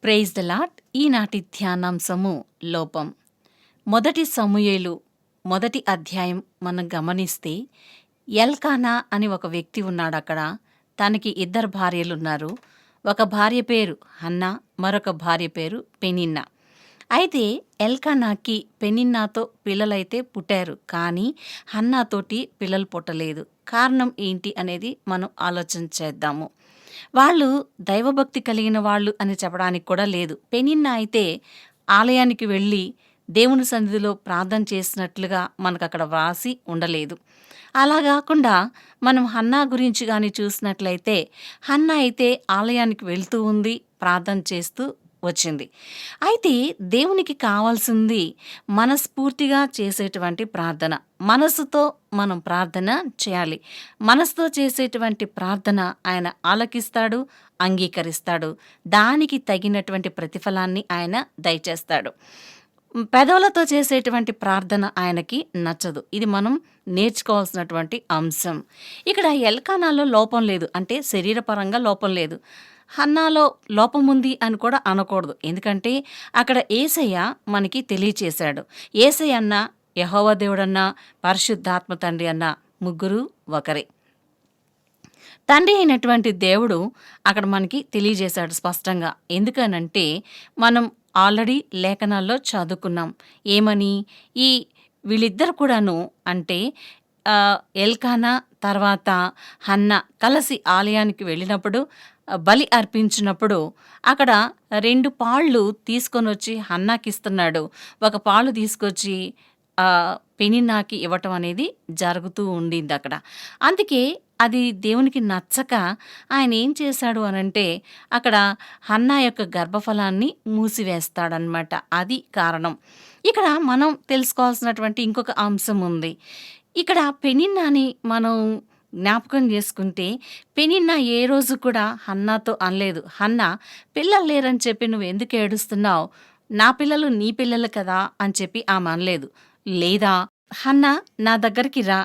Praise the lord. ఈనాటి ధ్యానాంశము లోపం. మొదటి సమూయేలు మొదటి అధ్యాయం మనం గమనిస్తే ఎల్కానా అని ఒక వ్యక్తి ఉన్నాడు అక్కడ. తనకి ఇద్దరు భార్యలున్నారు. ఒక భార్య పేరు హన్నా, మరొక భార్య పేరు పెనిన్నా. అయితే ఎల్కానాకి పెనిన్నాతో పిల్లలైతే పుట్టారు, కానీ హన్నాతోటి పిల్లలు పుట్టలేదు. కారణం ఏంటి అనేది మనం ఆలోచన చేద్దాము. వాళ్ళు దైవభక్తి కలిగిన వాళ్ళు అని చెప్పడానికి కూడా లేదు. పెనిన్నా అయితే ఆలయానికి వెళ్ళి దేవుని సన్నిధిలో ప్రార్థన చేసినట్లుగా మనకక్కడ వ్రాసి ఉండలేదు. అలా కాకుండా మనం హన్నా గురించి కానీ చూసినట్లయితే హన్నా అయితే ఆలయానికి వెళ్తూ ఉంది, ప్రార్థన చేస్తూ వచ్చింది. అయితే దేవునికి కావాల్సింది మనస్ఫూర్తిగా చేసేటువంటి ప్రార్థన. మనసుతో మనం ప్రార్థన చేయాలి. మనసుతో చేసేటువంటి ప్రార్థన ఆయన ఆలకిస్తాడు, అంగీకరిస్తాడు. దానికి తగినటువంటి ప్రతిఫలాన్ని ఆయన దయచేస్తాడు. పెదవులతో చేసేటువంటి ప్రార్థన ఆయనకి నచ్చదు. ఇది మనం నేర్చుకోవాల్సినటువంటి అంశం. ఇక్కడ ఎల్కానాలో లోపం లేదు, అంటే శరీరపరంగా లోపం లేదు. హన్నాలో లోపం ఉంది అని కూడా అనకూడదు. ఎందుకంటే అక్కడ యేసయ్య మనకి తెలియచేశాడు. యేసయ్య అన్న, యెహోవా దేవుడన్నా, పరిశుద్ధాత్మ తండ్రి అన్న ముగ్గురు ఒకరే. తండ్రి అయినటువంటి దేవుడు అక్కడ మనకి తెలియజేశాడు స్పష్టంగా. ఎందుకనంటే మనం ఆల్రెడీ లేఖనాల్లో చదువుకున్నాం. ఏమని? ఈ వీళ్ళిద్దరు కూడాను, అంటే ఎల్కానా తర్వాత హన్నా కలిసి ఆలయానికి వెళ్ళినప్పుడు బలి అర్పించినప్పుడు అక్కడ 2 పాళ్ళు తీసుకొని వచ్చి హన్నాకి ఇస్తున్నాడు. ఒక పాలు తీసుకొచ్చి పెనిన్నాకి ఇవ్వటం అనేది జరుగుతూ ఉండింది అక్కడ. అందుకే అది దేవునికి నచ్చక ఆయన ఏం చేశాడు అనంటే అక్కడ హన్నా యొక్క గర్భఫలాన్ని మూసివేస్తాడనమాట. అది కారణం. ఇక్కడ మనం తెలుసుకోవాల్సినటువంటి ఇంకొక అంశం ఉంది. ఇక్కడ పెనిన్నాని మనం జ్ఞాపకం చేసుకుంటే పెనిన్నా ఏ రోజు కూడా హన్నాతో అనలేదు, హన్నా పిల్లలు లేరని చెప్పి నువ్వు ఎందుకు ఏడుస్తున్నావు, నా పిల్లలు నీ పిల్లలు కదా అని చెప్పి ఆమె అనలేదు. లేదా హన్నా నా దగ్గరికి రా,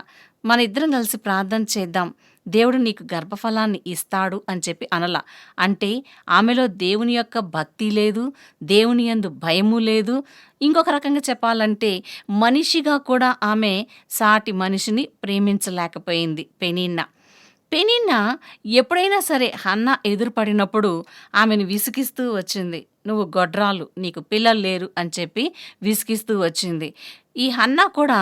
మన ఇద్దరం కలిసి ప్రార్థన చేద్దాం, దేవుడు నీకు గర్భఫలాన్ని ఇస్తాడు అని చెప్పి అనలా. అంటే ఆమెలో దేవుని యొక్క భక్తి లేదు, దేవుని యందు భయము లేదు. ఇంకొక రకంగా చెప్పాలంటే మనిషిగా కూడా ఆమె సాటి మనిషిని ప్రేమించలేకపోయింది పెనిన్నా ఎప్పుడైనా సరే హన్నా ఎదురుపడినప్పుడు ఆమెను విసిగిస్తూ వచ్చింది. నువ్వు గొడ్రాలు, నీకు పిల్లలు లేరు అని చెప్పి విసిగిస్తూ వచ్చింది. ఈ హన్నా కూడా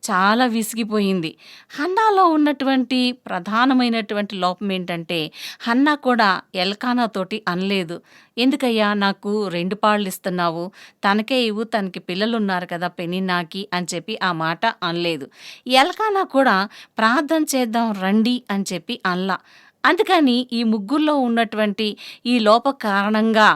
చాలా విసిగిపోయింది. హన్నాలో ఉన్నటువంటి ప్రధానమైనటువంటి లోపం ఏంటంటే హన్నా కూడా ఎల్కానాతోటి అనలేదు, ఎందుకయ్యా నాకు 2 పాళ్ళు ఇస్తున్నావు, తనకే ఇవ్వు, తనకి పిల్లలున్నారు కదా పెనిన్నాకి అని చెప్పి ఆ మాట అనలేదు. ఎల్కానా కూడా ప్రార్థన చేద్దాం రండి అని చెప్పి అనలా. అందుకని ఈ ముగ్గురులో ఉన్నటువంటి ఈ లోప కారణంగా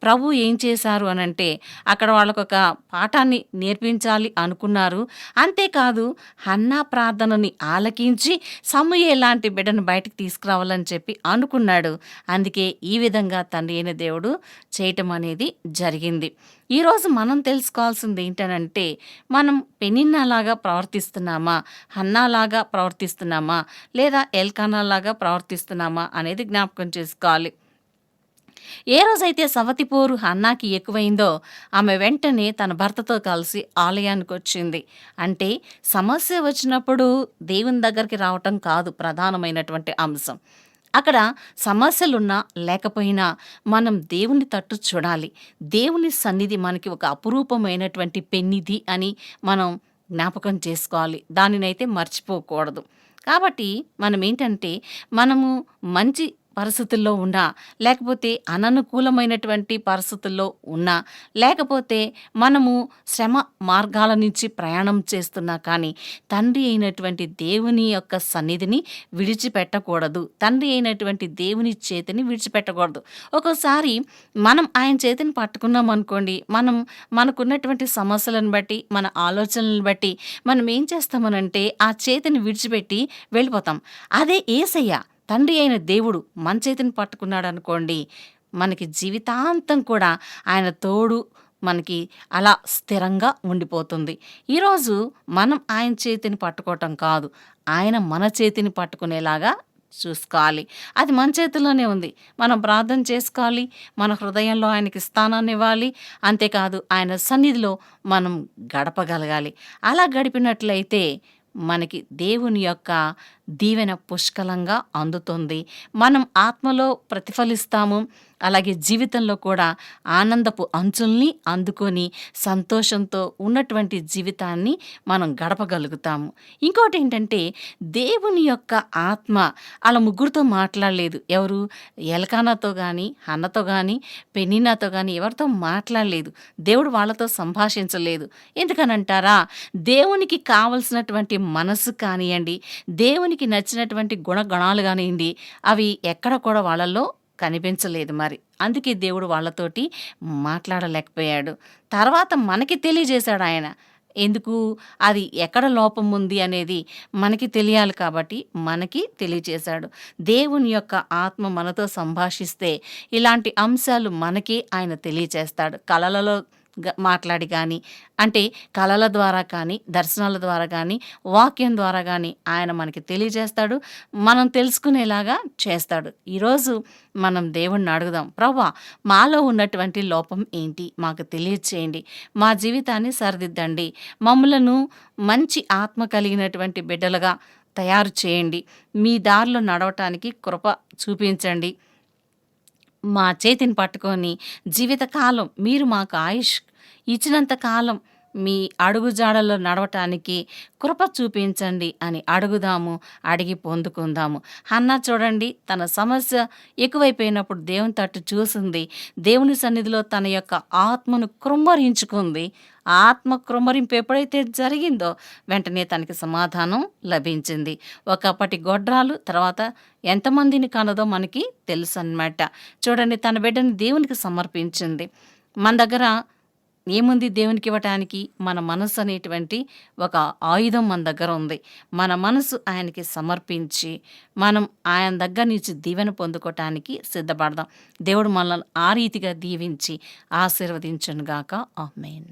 ప్రభు ఏం చేశారు అనంటే అక్కడ వాళ్ళకొక పాఠాన్ని నేర్పించాలి అనుకున్నారు. అంతేకాదు హన్నా ప్రార్థనని ఆలకించి సమూయేలు లాంటి బిడ్డను బయటికి తీసుకురావాలని చెప్పి అనుకున్నాడు. అందుకే ఈ విధంగా తండ్రి అయిన దేవుడు చేయటం అనేది జరిగింది. ఈరోజు మనం తెలుసుకోవాల్సింది ఏంటనంటే మనం పెనిన్నాలాగా ప్రవర్తిస్తున్నామా, హన్నాలాగా ప్రవర్తిస్తున్నామా, లేదా ఎల్కానాలాగా ప్రవర్తిస్తున్నామా అనేది జ్ఞాపకం చేసుకోవాలి. ఏ రోజైతే సవతి పోరు హన్నాకి ఎక్కువైందో ఆమె వెంటనే తన భర్తతో కలిసి ఆలయానికి వచ్చింది. అంటే సమస్య వచ్చినప్పుడు దేవుని దగ్గరికి రావటం కాదు ప్రధానమైనటువంటి అంశం. అక్కడ సమస్యలున్నా లేకపోయినా మనం దేవుని తట్టు చూడాలి. దేవుని సన్నిధి మనకి ఒక అపురూపమైనటువంటి పెన్నిధి అని మనం జ్ఞాపకం చేసుకోవాలి. దానినైతే మర్చిపోకూడదు. కాబట్టి మనం ఏంటంటే మనము మంచి పరిస్థితుల్లో ఉన్నా, లేకపోతే అననుకూలమైనటువంటి పరిస్థితుల్లో ఉన్నా, లేకపోతే మనము శ్రమ మార్గాల నుంచి ప్రయాణం చేస్తున్నా కానీ తండ్రి అయినటువంటి దేవుని యొక్క సన్నిధిని విడిచిపెట్టకూడదు. తండ్రి అయినటువంటి దేవుని చేతిని విడిచిపెట్టకూడదు. ఒక్కోసారి మనం ఆయన చేతిని పట్టుకున్నాం అనుకోండి, మనకున్నటువంటి సమస్యలను బట్టి, మన ఆలోచనలను బట్టి మనం ఏం చేస్తామనంటే ఆ చేతిని విడిచిపెట్టి వెళ్ళిపోతాం. అదే యేసయ్య తండ్రి అయిన దేవుడు మన చేతిని పట్టుకున్నాడు అనుకోండి, మనకి జీవితాంతం కూడా ఆయన తోడు మనకి అలా స్థిరంగా ఉండిపోతుంది. ఈరోజు మనం ఆయన చేతిని పట్టుకోవటం కాదు, ఆయన మన చేతిని పట్టుకునేలాగా చూసుకోవాలి. అది మన చేతుల్లోనే ఉంది. మనం ప్రార్థన చేసుకోవాలి. మన హృదయంలో ఆయనకి స్థానాన్నివ్వాలి. అంతేకాదు ఆయన సన్నిధిలో మనం గడపగలగాలి. అలా గడిపినట్లయితే మనకి దేవుని యొక్క దీవెన పుష్కలంగా అందుతుంది. మనం ఆత్మలో ప్రతిఫలిస్తాము. అలాగే జీవితంలో కూడా ఆనందపు అంచుల్ని అందుకొని సంతోషంతో ఉన్నటువంటి జీవితాన్ని మనం గడపగలుగుతాము. ఇంకోటేంటంటే దేవుని యొక్క ఆత్మ ఆళ్ళ ముగ్గురితో మాట్లాడలేదు. ఎవరు? ఎల్కానాతో గానీ, హన్నతో గానీ, పెనిన్నాతో గానీ ఎవరితో మాట్లాడలేదు. దేవుడు వాళ్ళతో సంభాషించలేదు. ఎందుకనంటారా? దేవునికి కావలసినటువంటి మనస్సు కానియండి, దేవునికి నచ్చినటువంటి గుణగణాలు గానియండి, అవి ఎక్కడ కూడా వాళ్ళలో కనిపించలేదు మరి. అందుకే దేవుడు వాళ్ళతోటి మాట్లాడలేకపోయాడు. తర్వాత మనకి తెలియజేశాడాయన. ఎందుకు? అది ఎక్కడ లోపం ఉంది అనేది మనకి తెలియాలి కాబట్టి మనకి తెలియజేశాడు. దేవుని యొక్క ఆత్మ మనతో సంభాషిస్తే ఇలాంటి అంశాలు మనకి ఆయన తెలియచేస్తాడు. కలలలో మాట్లాడి కానీ, అంటే కలల ద్వారా కానీ, దర్శనాల ద్వారా కానీ, వాక్యం ద్వారా కానీ ఆయన మనకి తెలియజేస్తాడు. మనం తెలుసుకునేలాగా చేస్తాడు. ఈరోజు మనం దేవుణ్ణి అడుగుదాం. ప్రభువా, మాలో ఉన్నటువంటి లోపం ఏంటి? మాకు తెలియచేయండి. మా జీవితాన్ని సరిదిద్దండి. మమ్ములను మంచి ఆత్మ కలిగినటువంటి బిడ్డలుగా తయారు చేయండి. మీ దారిలో నడవటానికి కృప చూపించండి. మా చేతిని పట్టుకొని జీవితకాలం మీరు మాకు ఆయుష్ ఇచ్చినంత కాలం మీ అడుగుజాడల్లో నడవటానికి కృప చూపించండి అని అడుగుదాము. అడిగి పొందుకుందాము. హన్నా చూడండి, తన సమస్య ఎక్కువైపోయినప్పుడు దేవుని తట్టు చూసింది. దేవుని సన్నిధిలో తన యొక్క ఆత్మను కృమ్మరించుకుంది. ఆత్మ కృమ్మరింపు ఎప్పుడైతే జరిగిందో వెంటనే తనకి సమాధానం లభించింది. ఒకప్పటి గొడ్రాలు తర్వాత ఎంతమందిని కనదో మనకి తెలుసు అన్నమాట. చూడండి, తన బిడ్డని దేవునికి సమర్పించింది. మన దగ్గర ఏముంది దేవునికి ఇవ్వటానికి? మన మనసు అనేటువంటి ఒక ఆయుధం మన దగ్గర ఉంది. మన మనసు ఆయనకి సమర్పించి మనం ఆయన దగ్గర నుంచి దీవెన పొందుకోవటానికి సిద్ధపడదాం. దేవుడు మనల్ని ఆ రీతిగా దీవించి ఆశీర్వదించునుగాక. ఆమేన్.